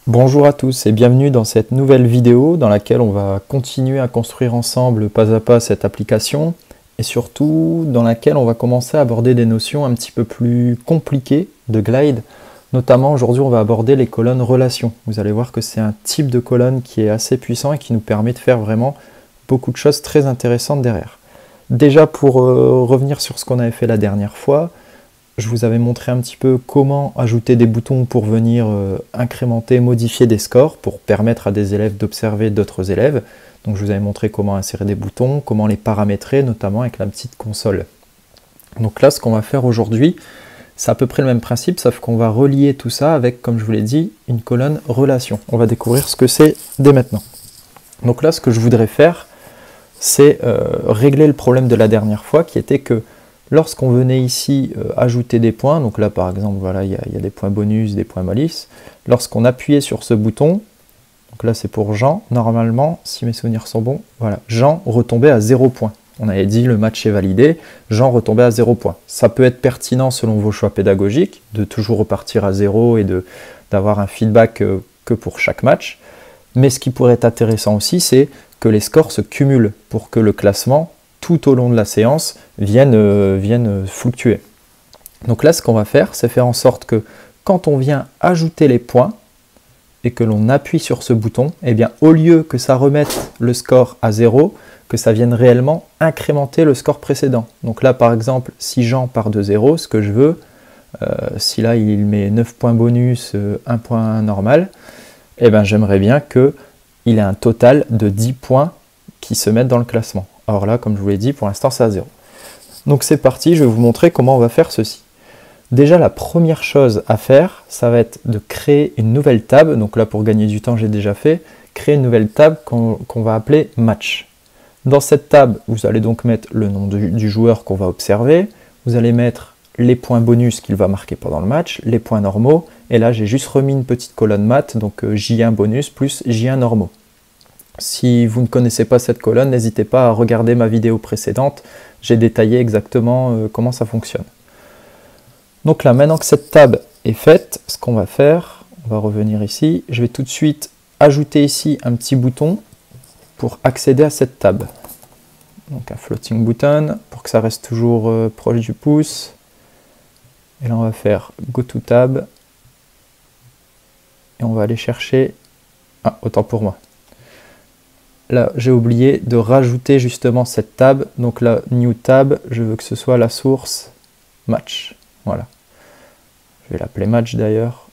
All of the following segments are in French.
Bonjour à tous et bienvenue dans cette nouvelle vidéo dans laquelle on va continuer à construire ensemble pas à pas cette application et surtout dans laquelle on va commencer à aborder des notions un petit peu plus compliquées de Glide. Notamment aujourd'hui on va aborder les colonnes relations. Vous allez voir que c'est un type de colonne qui est assez puissant et qui nous permet de faire vraiment beaucoup de choses très intéressantes derrière. Déjà pour revenir sur ce qu'on avait fait la dernière fois, je vous avais montré un petit peu comment ajouter des boutons pour venir incrémenter, modifier des scores pour permettre à des élèves d'observer d'autres élèves. Donc je vous avais montré comment insérer des boutons, comment les paramétrer, notamment avec la petite console. Donc là, ce qu'on va faire aujourd'hui, c'est à peu près le même principe, sauf qu'on va relier tout ça avec, comme je vous l'ai dit, une colonne relation. On va découvrir ce que c'est dès maintenant. Donc là, ce que je voudrais faire, c'est régler le problème de la dernière fois, qui était que lorsqu'on venait ici ajouter des points, donc là par exemple, voilà, il y a des points bonus, des points malus, lorsqu'on appuyait sur ce bouton, donc là c'est pour Jean, normalement, si mes souvenirs sont bons, voilà, Jean retombait à 0 points. On avait dit le match est validé, Jean retombait à 0 points. Ça peut être pertinent selon vos choix pédagogiques, de toujours repartir à 0 et d'avoir un feedback que pour chaque match, mais ce qui pourrait être intéressant aussi, c'est que les scores se cumulent pour que le classement tout au long de la séance viennent fluctuer. Donc là, ce qu'on va faire, c'est faire en sorte que quand on vient ajouter les points et que l'on appuie sur ce bouton, eh bien, au lieu que ça remette le score à 0, que ça vienne réellement incrémenter le score précédent. Donc là, par exemple, si Jean part de 0, ce que je veux, si là il met 9 points bonus, 1 point normal, eh bien, j'aimerais bien qu'il ait un total de 10 points qui se mettent dans le classement. Or là, comme je vous l'ai dit, pour l'instant, c'est à 0. Donc c'est parti, je vais vous montrer comment on va faire ceci. Déjà, la première chose à faire, ça va être de créer une nouvelle table. Donc là, pour gagner du temps, j'ai déjà fait. Créer une nouvelle table qu'on va appeler match. Dans cette table, vous allez donc mettre le nom du joueur qu'on va observer. Vous allez mettre les points bonus qu'il va marquer pendant le match, les points normaux. Et là, j'ai juste remis une petite colonne maths, donc J1 bonus plus J1 normaux. Si vous ne connaissez pas cette colonne, n'hésitez pas à regarder ma vidéo précédente. J'ai détaillé exactement comment ça fonctionne. Donc là, maintenant que cette table est faite, ce qu'on va faire, on va revenir ici. Je vais tout de suite ajouter ici un petit bouton pour accéder à cette table. Donc un floating button pour que ça reste toujours proche du pouce. Et là, on va faire Go to Tab. Et on va aller chercher... Ah, autant pour moi. Là, j'ai oublié de rajouter justement cette tab. Donc là, New Tab, je veux que ce soit la source Match. Voilà. Je vais l'appeler Match d'ailleurs,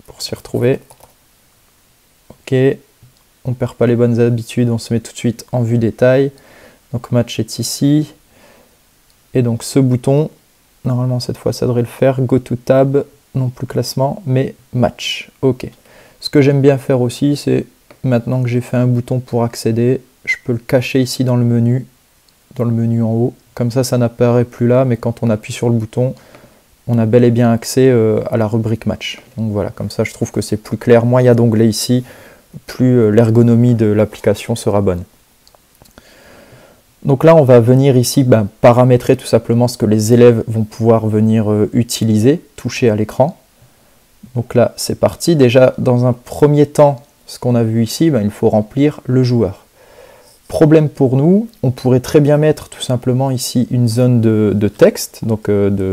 pour s'y retrouver. Ok. On ne perd pas les bonnes habitudes, on se met tout de suite en vue détail. Donc Match est ici. Et donc ce bouton, normalement cette fois ça devrait le faire. Go to Tab, non plus classement, mais Match. Ok. Ce que j'aime bien faire aussi, c'est... Maintenant que j'ai fait un bouton pour accéder, je peux le cacher ici dans le menu en haut. Comme ça n'apparaît plus là, mais quand on appuie sur le bouton, on a bel et bien accès à la rubrique match. Donc voilà, comme ça je trouve que c'est plus clair. Moins il y a d'onglets ici, plus l'ergonomie de l'application sera bonne. Donc là, on va venir ici paramétrer tout simplement ce que les élèves vont pouvoir venir utiliser, toucher à l'écran. Donc là, c'est parti. Déjà, dans un premier temps, ce qu'on a vu ici, il faut remplir le joueur. Problème pour nous, on pourrait très bien mettre tout simplement ici une zone de texte, donc un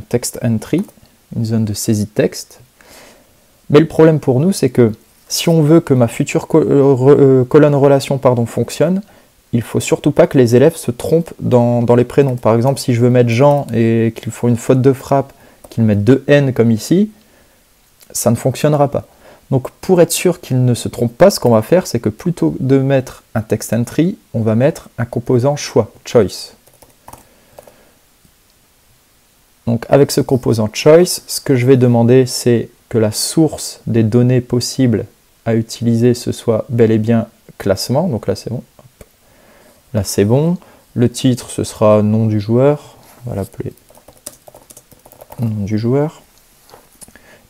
text entry, une zone de saisie de texte. Mais le problème pour nous, c'est que si on veut que ma future colonne relation fonctionne, il ne faut surtout pas que les élèves se trompent dans les prénoms. Par exemple, si je veux mettre Jean et qu'il faut une faute de frappe, qu'ils mettent 2N comme ici, ça ne fonctionnera pas. Donc pour être sûr qu'il ne se trompe pas, ce qu'on va faire, c'est que plutôt de mettre un text entry, on va mettre un composant choix, choice. Donc avec ce composant choice, ce que je vais demander, c'est que la source des données possibles à utiliser, ce soit bel et bien classement. Donc là c'est bon. Là c'est bon. Le titre, ce sera nom du joueur. On va l'appeler nom du joueur.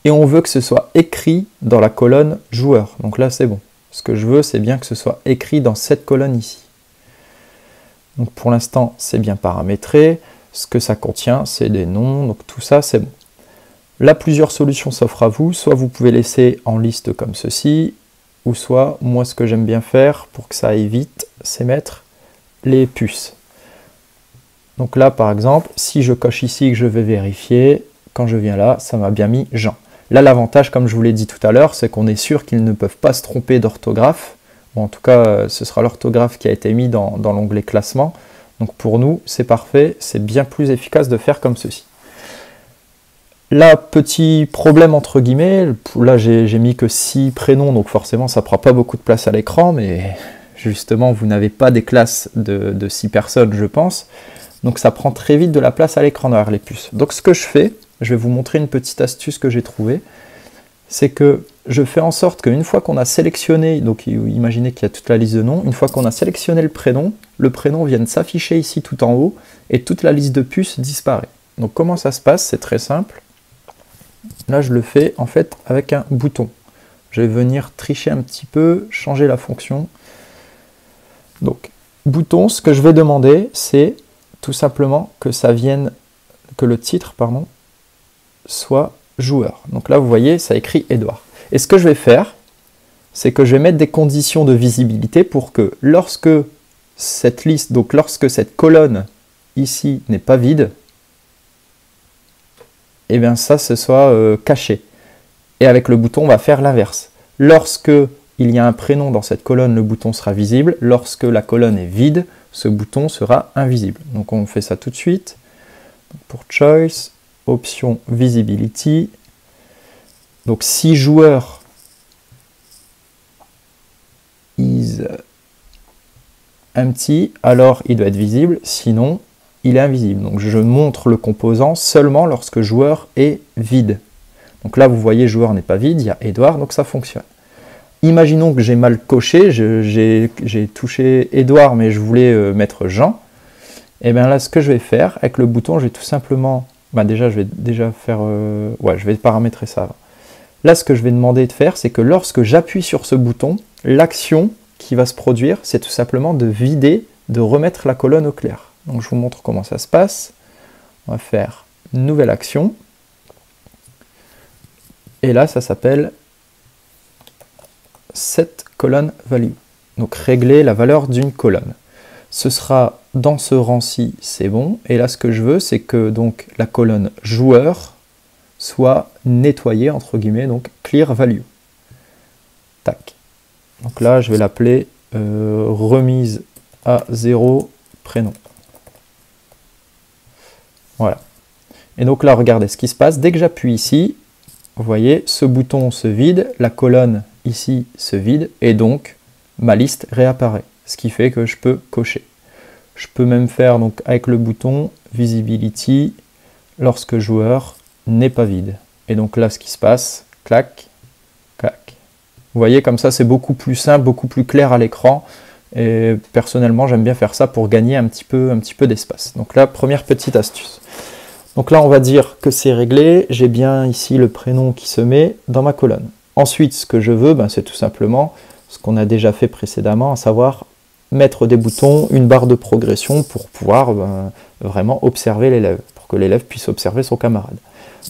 Et on veut que ce soit écrit dans la colonne joueur. Donc là, c'est bon. Ce que je veux, c'est bien que ce soit écrit dans cette colonne ici. Donc pour l'instant, c'est bien paramétré. Ce que ça contient, c'est des noms. Donc tout ça, c'est bon. Là, plusieurs solutions s'offrent à vous. Soit vous pouvez laisser en liste comme ceci, ou soit, moi, ce que j'aime bien faire pour que ça aille vite, c'est mettre les puces. Donc là, par exemple, si je coche ici que je vais vérifier, quand je viens là, ça m'a bien mis Jean. Là, l'avantage, comme je vous l'ai dit tout à l'heure, c'est qu'on est sûr qu'ils ne peuvent pas se tromper d'orthographe. Bon, en tout cas, ce sera l'orthographe qui a été mis dans l'onglet classement. Donc pour nous, c'est parfait, c'est bien plus efficace de faire comme ceci. Là, petit problème entre guillemets, là j'ai mis que 6 prénoms, donc forcément ça ne prend pas beaucoup de place à l'écran, mais justement vous n'avez pas des classes de 6 personnes, je pense. Donc ça prend très vite de la place à l'écran derrière les puces. Donc ce que je fais, je vais vous montrer une petite astuce que j'ai trouvée, c'est que je fais en sorte qu'une fois qu'on a sélectionné, donc imaginez qu'il y a toute la liste de noms, une fois qu'on a sélectionné le prénom vienne s'afficher ici tout en haut, et toute la liste de puces disparaît. Donc comment ça se passe? C'est très simple. Là je le fais en fait avec un bouton. Je vais venir tricher un petit peu, changer la fonction. Donc bouton, ce que je vais demander, c'est tout simplement que ça vienne, que le titre, pardon, soit joueur. Donc là, vous voyez, ça écrit Edouard. Et ce que je vais faire, c'est que je vais mettre des conditions de visibilité pour que lorsque cette liste, donc lorsque cette colonne ici n'est pas vide, et bien ça, ce soit caché. Et avec le bouton, on va faire l'inverse. Lorsque il y a un prénom dans cette colonne, le bouton sera visible. Lorsque la colonne est vide, ce bouton sera invisible. Donc on fait ça tout de suite. Pour Choice, option Visibility. Donc si joueur is empty, alors il doit être visible, sinon il est invisible. Donc je montre le composant seulement lorsque joueur est vide. Donc là vous voyez joueur n'est pas vide, il y a Edouard, donc ça fonctionne. Imaginons que j'ai mal coché, j'ai touché Edouard mais je voulais mettre Jean. Et bien là ce que je vais faire avec le bouton, je vais tout simplement, déjà je vais déjà faire, je vais paramétrer ça. Là ce que je vais demander de faire, c'est que lorsque j'appuie sur ce bouton, l'action qui va se produire, c'est tout simplement de vider, de remettre la colonne au clair. Donc je vous montre comment ça se passe. On va faire nouvelle action. Et là ça s'appelle set colonne value. Donc régler la valeur d'une colonne. Ce sera dans ce rang-ci, c'est bon. Et là ce que je veux, c'est que donc la colonne joueur soit nettoyée, entre guillemets, donc clear value. Tac. Donc là je vais l'appeler remise à 0 prénom. Voilà. Et donc là regardez ce qui se passe. Dès que j'appuie ici, vous voyez, ce bouton se vide, la colonne ici se vide, et donc ma liste réapparaît, ce qui fait que je peux cocher. Je peux même faire donc avec le bouton Visibility lorsque joueur n'est pas vide. Et donc là ce qui se passe, clac, clac. Vous voyez, comme ça c'est beaucoup plus simple, beaucoup plus clair à l'écran, et personnellement j'aime bien faire ça pour gagner un petit peu d'espace. Donc là, première petite astuce. Donc là on va dire que c'est réglé, j'ai bien ici le prénom qui se met dans ma colonne. Ensuite, ce que je veux, c'est tout simplement ce qu'on a déjà fait précédemment, à savoir mettre des boutons, une barre de progression pour pouvoir vraiment observer l'élève, pour que l'élève puisse observer son camarade.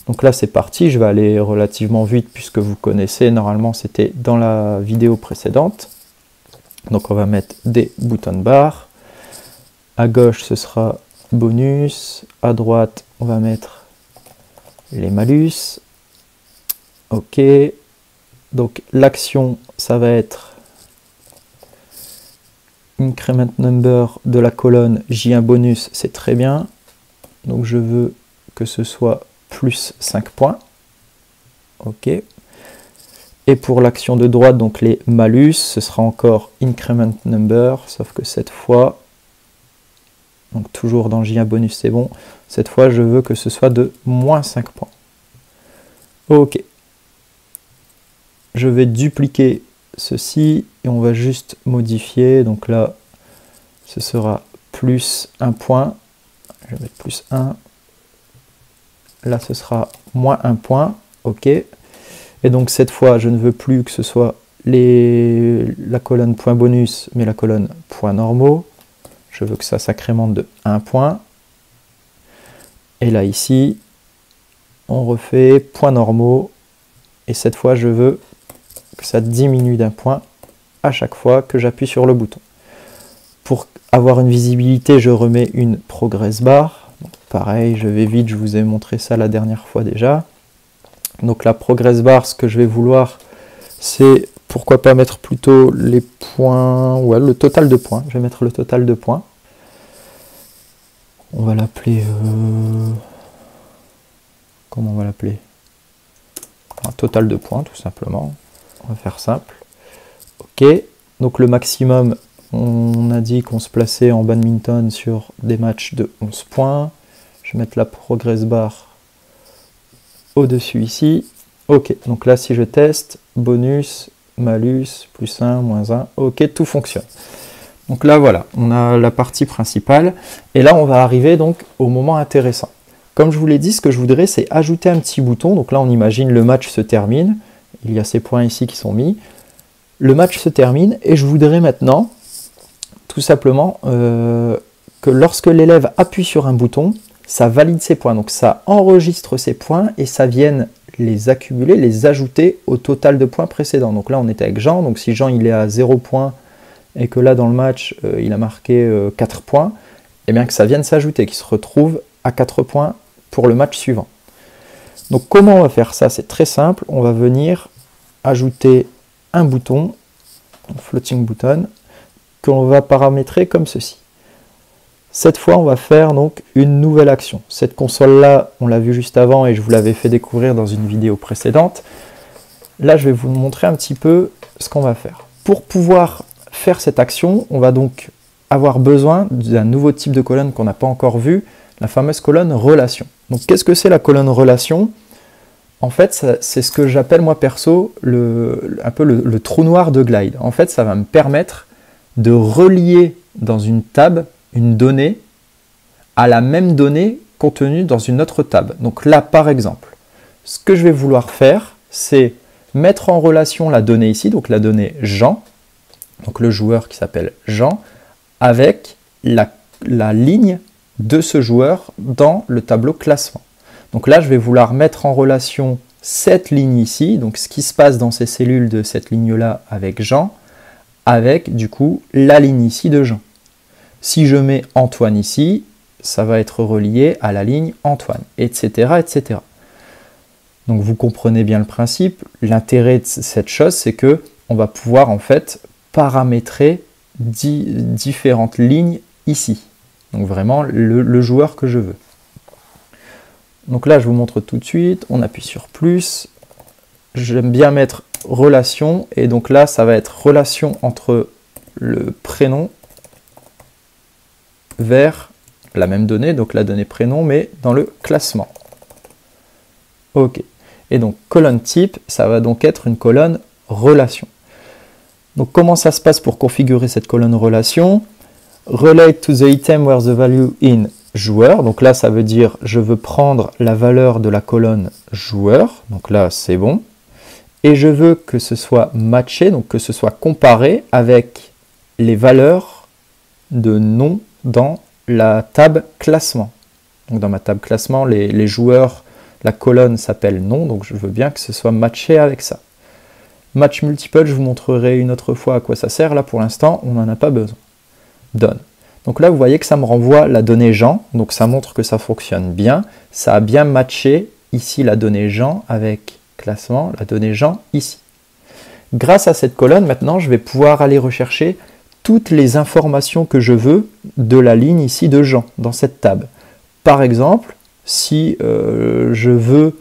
Donc là c'est parti, je vais aller relativement vite puisque vous connaissez, normalement c'était dans la vidéo précédente. Donc on va mettre des boutons de barre. À gauche ce sera bonus, à droite on va mettre les malus. Ok. Donc l'action, ça va être increment number de la colonne J1 bonus, c'est très bien. Donc je veux que ce soit plus 5 points. Ok. Et pour l'action de droite, donc les malus, ce sera encore increment number, sauf que cette fois, donc toujours dans J1 bonus, c'est bon. Cette fois, je veux que ce soit de moins 5 points. Ok. Je vais dupliquer ceci et on va juste modifier. Donc là, ce sera plus 1 point. Je vais mettre plus 1. Là, ce sera moins 1 point. OK. Et donc cette fois, je ne veux plus que ce soit la colonne point bonus, mais la colonne point normaux. Je veux que ça s'incrémente de 1 point. Et là, ici, On refait points normaux. Et cette fois, je veux que ça diminue d'un point à chaque fois que j'appuie sur le bouton. Pour avoir une visibilité, je remets une progress bar. Donc, pareil, je vais vite, je vous ai montré ça la dernière fois déjà. Donc la progress bar, ce que je vais vouloir, c'est pourquoi pas mettre plutôt les points, ouais, le total de points. Je vais mettre le total de points. On va l'appeler... comment on va l'appeler? Un total de points, tout simplement. On va faire simple. Ok. Donc le maximum, on a dit qu'on se plaçait en badminton sur des matchs de 11 points. Je vais mettre la progress bar au-dessus ici. Ok. Donc là, si je teste, bonus, malus, plus 1, moins 1. Ok, tout fonctionne. Donc là, voilà, on a la partie principale. Et là, on va arriver donc au moment intéressant. Comme je vous l'ai dit, ce que je voudrais, c'est ajouter un petit bouton. Donc là, on imagine le match se termine. Il y a ces points ici qui sont mis. Le match se termine et je voudrais maintenant, tout simplement, que lorsque l'élève appuie sur un bouton, ça valide ses points. Donc ça enregistre ses points et ça vienne les accumuler, les ajouter au total de points précédent. Donc là, on était avec Jean. Donc si Jean il est à 0 points et que là, dans le match, il a marqué 4 points, et bien que ça vienne s'ajouter, qu'il se retrouve à 4 points pour le match suivant. Donc comment on va faire ça? C'est très simple, on va venir ajouter un bouton, un floating button, qu'on va paramétrer comme ceci. Cette fois, on va faire donc une nouvelle action. Cette console-là, on l'a vu juste avant et je vous l'avais fait découvrir dans une vidéo précédente. Là, je vais vous montrer un petit peu ce qu'on va faire. Pour pouvoir faire cette action, on va donc avoir besoin d'un nouveau type de colonne qu'on n'a pas encore vu, la fameuse colonne relation. Donc qu'est-ce que c'est la colonne relation? En fait, c'est ce que j'appelle moi perso un peu le trou noir de Glide. En fait, ça va me permettre de relier dans une table une donnée à la même donnée contenue dans une autre table. Donc là, par exemple, ce que je vais vouloir faire, c'est mettre en relation la donnée ici, donc la donnée Jean, donc le joueur qui s'appelle Jean, avec la ligne de ce joueur dans le tableau classement. Donc là, je vais vouloir mettre en relation cette ligne ici, donc ce qui se passe dans ces cellules de cette ligne-là avec Jean, avec du coup la ligne ici de Jean. Si je mets Antoine ici, ça va être relié à la ligne Antoine, etc., etc. Donc vous comprenez bien le principe. L'intérêt de cette chose, c'est que on va pouvoir en fait paramétrer différentes lignes ici. Donc vraiment le joueur que je veux. Donc là, je vous montre tout de suite. On appuie sur plus. J'aime bien mettre relation. Et donc là, ça va être relation entre le prénom vers la même donnée, donc la donnée prénom, mais dans le classement. OK. Et donc colonne type, ça va donc être une colonne relation. Donc comment ça se passe pour configurer cette colonne relation? Relate to the item where the value in joueur. Donc là, ça veut dire je veux prendre la valeur de la colonne joueur. Donc là, c'est bon. Et je veux que ce soit matché, donc que ce soit comparé avec les valeurs de nom dans la table classement. Donc dans ma table classement, les joueurs, la colonne s'appelle nom, donc je veux bien que ce soit matché avec ça. Match multiple, je vous montrerai une autre fois à quoi ça sert. Là, pour l'instant, on n'en a pas besoin. Done. Donc là, vous voyez que ça me renvoie la donnée Jean, donc ça montre que ça fonctionne bien. Ça a bien matché ici la donnée Jean avec classement, la donnée Jean ici. Grâce à cette colonne, maintenant, je vais pouvoir aller rechercher toutes les informations que je veux de la ligne ici de Jean, dans cette table. Par exemple, si je veux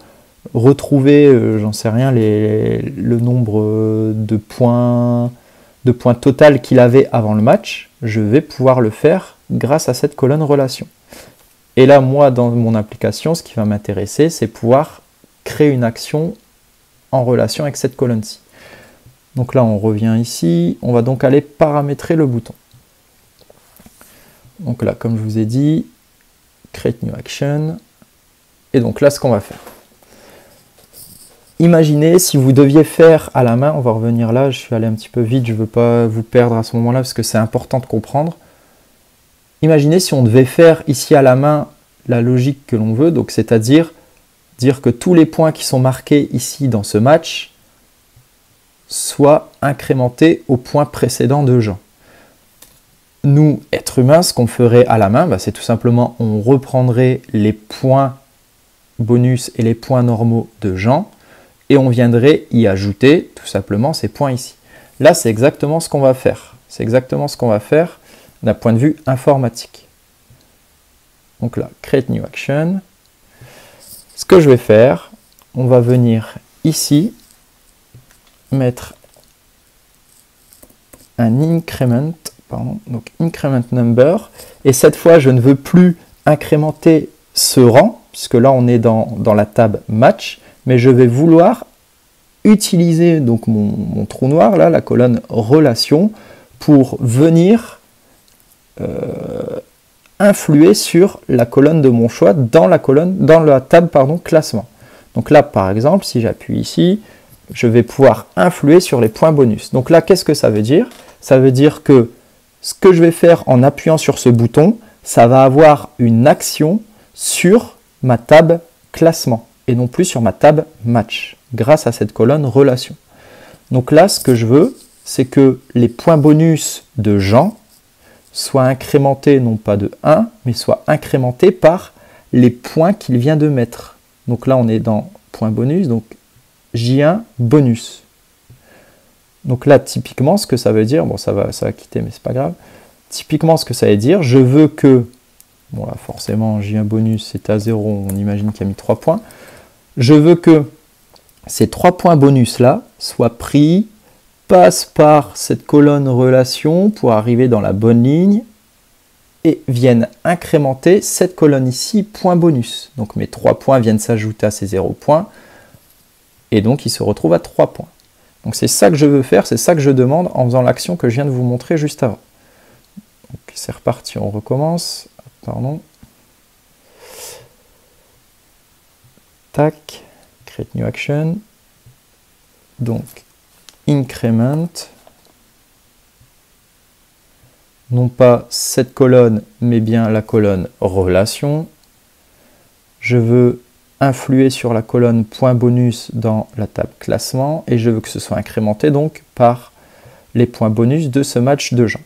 retrouver, j'en sais rien, le nombre de points total qu'il avait avant le match, je vais pouvoir le faire grâce à cette colonne relation. Et là, moi, dans mon application, ce qui va m'intéresser, c'est pouvoir créer une action en relation avec cette colonne-ci. Donc là, on revient ici, on va donc aller paramétrer le bouton. Donc là, comme je vous ai dit, Create New Action. Et donc là, ce qu'on va faire. Imaginez si vous deviez faire à la main, on va revenir là, je suis allé un petit peu vite, je ne veux pas vous perdre à ce moment-là parce que c'est important de comprendre. Imaginez si on devait faire ici à la main la logique que l'on veut, donc c'est-à-dire dire que tous les points qui sont marqués ici dans ce match soient incrémentés au point précédent de Jean. Nous, êtres humains, ce qu'on ferait à la main, c'est tout simplement on reprendrait les points bonus et les points normaux de Jean et on viendrait y ajouter tout simplement ces points ici. Là, c'est exactement ce qu'on va faire. C'est exactement ce qu'on va faire d'un point de vue informatique. Donc là, Create New Action. Ce que je vais faire, on va venir ici, mettre un increment, donc increment number, et cette fois, je ne veux plus incrémenter ce rang, puisque là, on est dans la table match, mais je vais vouloir utiliser donc mon trou noir, là, la colonne relation, pour venir influer sur la colonne de mon choix dans la table classement. Donc là, par exemple, si j'appuie ici, je vais pouvoir influer sur les points bonus. Donc là, qu'est-ce que ça veut dire? Ça veut dire que ce que je vais faire en appuyant sur ce bouton, ça va avoir une action sur ma table classement et non plus sur ma table match, grâce à cette colonne relation. Donc là, ce que je veux, c'est que les points bonus de Jean soient incrémentés non pas de 1, mais soient incrémentés par les points qu'il vient de mettre. Donc là, on est dans point bonus, donc J1 bonus. Donc là, typiquement, ce que ça veut dire, bon, ça va quitter, mais c'est pas grave. Typiquement, ce que ça veut dire, je veux que, bon là, forcément, J1 bonus, c'est à 0, on imagine qu'il y a mis 3 points. Je veux que ces 3 points bonus-là soient pris, passent par cette colonne relation pour arriver dans la bonne ligne et viennent incrémenter cette colonne ici, point bonus. Donc mes 3 points viennent s'ajouter à ces 0 points et donc ils se retrouvent à 3 points. Donc c'est ça que je veux faire, c'est ça que je demande en faisant l'action que je viens de vous montrer juste avant. C'est reparti, on recommence. Pardon. Tac, Create New Action. Donc, increment, non pas cette colonne, mais bien la colonne relation. Je veux influer sur la colonne point bonus dans la table classement et je veux que ce soit incrémenté donc par les points bonus de ce match de Jean.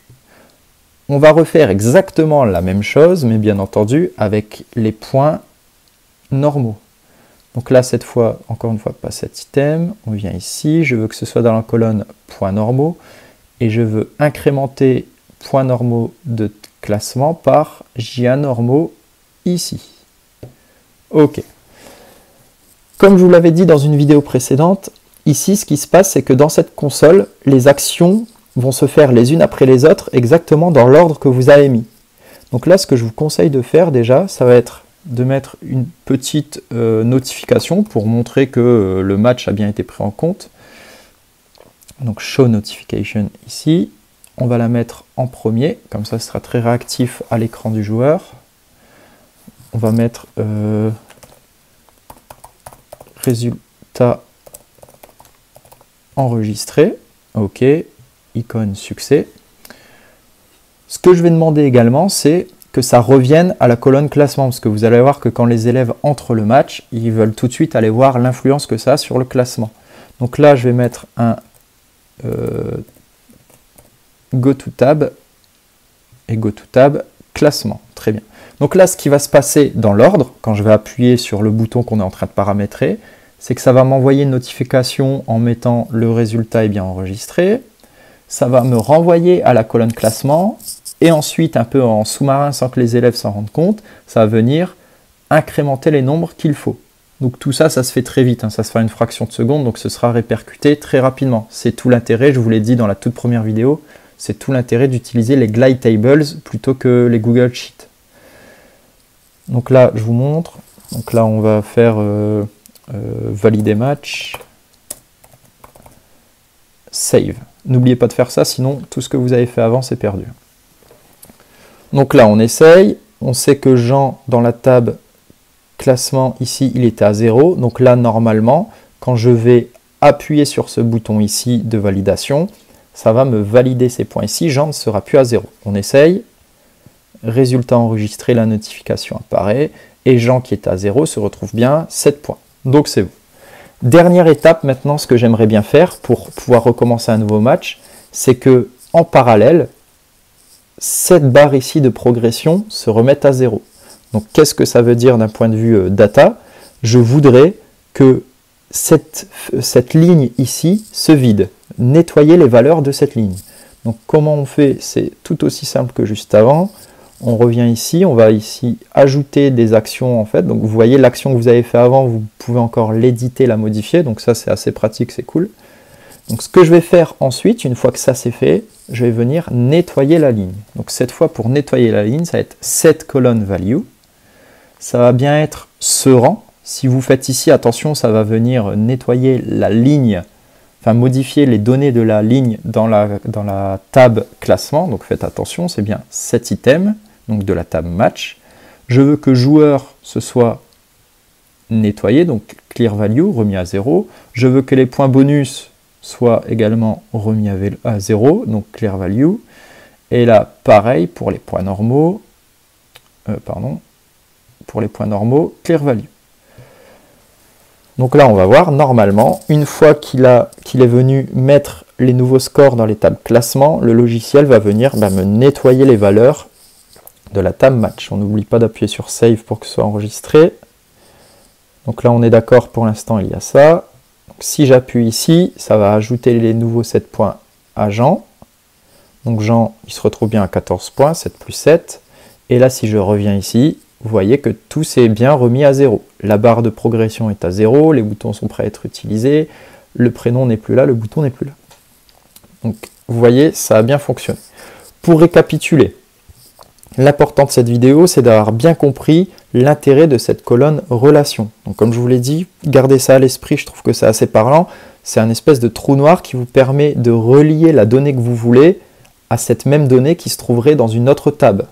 On va refaire exactement la même chose, mais bien entendu avec les points normaux. Donc là, cette fois, encore une fois, pas cet item. On vient ici, je veux que ce soit dans la colonne points normaux et je veux incrémenter points normaux de classement par J1 normaux ici. OK. Comme je vous l'avais dit dans une vidéo précédente, ici, ce qui se passe, c'est que dans cette console, les actions vont se faire les unes après les autres exactement dans l'ordre que vous avez mis. Donc là, ce que je vous conseille de faire déjà, ça va être de mettre une petite notification pour montrer que le match a bien été pris en compte. Donc Show Notification ici. On va la mettre en premier, comme ça ce sera très réactif à l'écran du joueur. On va mettre résultat enregistré. OK, icône succès. Ce que je vais demander également, c'est que ça revienne à la colonne classement, parce que vous allez voir que quand les élèves entrent le match, ils veulent tout de suite aller voir l'influence que ça a sur le classement. Donc là, je vais mettre un Go to Tab et Go to Tab classement. Très bien. Donc là, ce qui va se passer dans l'ordre, quand je vais appuyer sur le bouton qu'on est en train de paramétrer, c'est que ça va m'envoyer une notification en mettant le résultat est bien enregistré. Ça va me renvoyer à la colonne classement. Et ensuite, un peu en sous-marin, sans que les élèves s'en rendent compte, ça va venir incrémenter les nombres qu'il faut. Donc tout ça, ça se fait très vite, hein, ça se fait une fraction de seconde, donc ce sera répercuté très rapidement. C'est tout l'intérêt, je vous l'ai dit dans la toute première vidéo, c'est tout l'intérêt d'utiliser les Glide Tables plutôt que les Google Sheets. Donc là, je vous montre. Donc là, on va faire valider match, save. N'oubliez pas de faire ça, sinon tout ce que vous avez fait avant, c'est perdu. Donc là, on essaye. On sait que Jean, dans la table classement, ici, il était à 0. Donc là, normalement, quand je vais appuyer sur ce bouton ici de validation, ça va me valider ces points ici. Jean ne sera plus à 0. On essaye. Résultat enregistré, la notification apparaît. Et Jean, qui est à 0, se retrouve bien 7 points. Donc c'est bon. Dernière étape maintenant, ce que j'aimerais bien faire pour pouvoir recommencer un nouveau match, c'est que en parallèle, cette barre ici de progression se remette à 0. Donc qu'est-ce que ça veut dire d'un point de vue data? Je voudrais que cette ligne ici se vide, nettoyer les valeurs de cette ligne. Donc comment on fait? C'est tout aussi simple que juste avant. On revient ici, on va ici ajouter des actions en fait. Donc vous voyez l'action que vous avez fait avant, vous pouvez encore l'éditer, la modifier. Donc ça c'est assez pratique, c'est cool. Donc ce que je vais faire ensuite, une fois que ça c'est fait, je vais venir nettoyer la ligne. Donc cette fois pour nettoyer la ligne, ça va être set colonne value. Ça va bien être ce rang. Si vous faites ici, attention, ça va venir nettoyer la ligne, enfin modifier les données de la ligne dans la tab classement. Donc faites attention, c'est bien cet item, donc de la tab match. Je veux que joueur ce soit nettoyé, donc clear value, remis à 0. Je veux que les points bonus soient également remis à 0, donc clear value. Et là, pareil pour les points normaux, pour les points normaux, clear value. Donc là, on va voir, normalement, une fois qu'il est venu mettre les nouveaux scores dans les tables classement, le logiciel va venir me nettoyer les valeurs de la table match. On n'oublie pas d'appuyer sur Save pour que ce soit enregistré. Donc là, on est d'accord, pour l'instant, il y a ça. Donc, si j'appuie ici, ça va ajouter les nouveaux 7 points à Jean. Donc Jean, il se retrouve bien à 14 points, 7 plus 7. Et là, si je reviens ici, vous voyez que tout s'est bien remis à 0. La barre de progression est à 0, les boutons sont prêts à être utilisés, le prénom n'est plus là, le bouton n'est plus là. Donc vous voyez, ça a bien fonctionné. Pour récapituler, l'important de cette vidéo, c'est d'avoir bien compris l'intérêt de cette colonne relation. Donc comme je vous l'ai dit, gardez ça à l'esprit, je trouve que c'est assez parlant. C'est un espèce de trou noir qui vous permet de relier la donnée que vous voulez à cette même donnée qui se trouverait dans une autre table.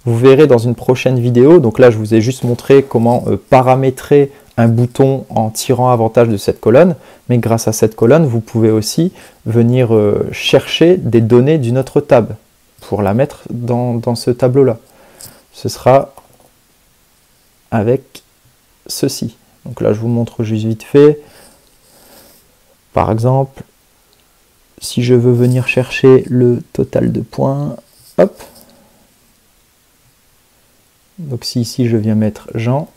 Vous verrez dans une prochaine vidéo, donc là je vous ai juste montré comment paramétrer un bouton en tirant avantage de cette colonne, mais grâce à cette colonne, vous pouvez aussi venir chercher des données d'une autre table pour la mettre dans ce tableau-là. Ce sera avec ceci. Donc là je vous montre juste vite fait. Par exemple, si je veux venir chercher le total de points, hop. Donc si ici je viens mettre Jean,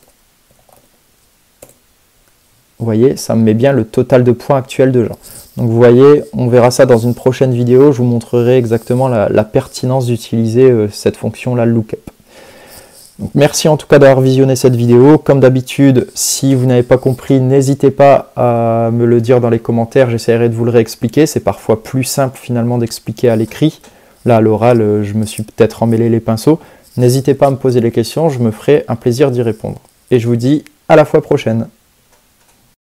vous voyez, ça me met bien le total de points actuel de Jean. Donc vous voyez, on verra ça dans une prochaine vidéo, je vous montrerai exactement la pertinence d'utiliser cette fonction-là, le lookup. Donc, merci en tout cas d'avoir visionné cette vidéo. Comme d'habitude, si vous n'avez pas compris, n'hésitez pas à me le dire dans les commentaires, j'essaierai de vous le réexpliquer. C'est parfois plus simple finalement d'expliquer à l'écrit. Là, à l'oral, je me suis peut-être emmêlé les pinceaux. N'hésitez pas à me poser les questions, je me ferai un plaisir d'y répondre. Et je vous dis à la fois prochaine.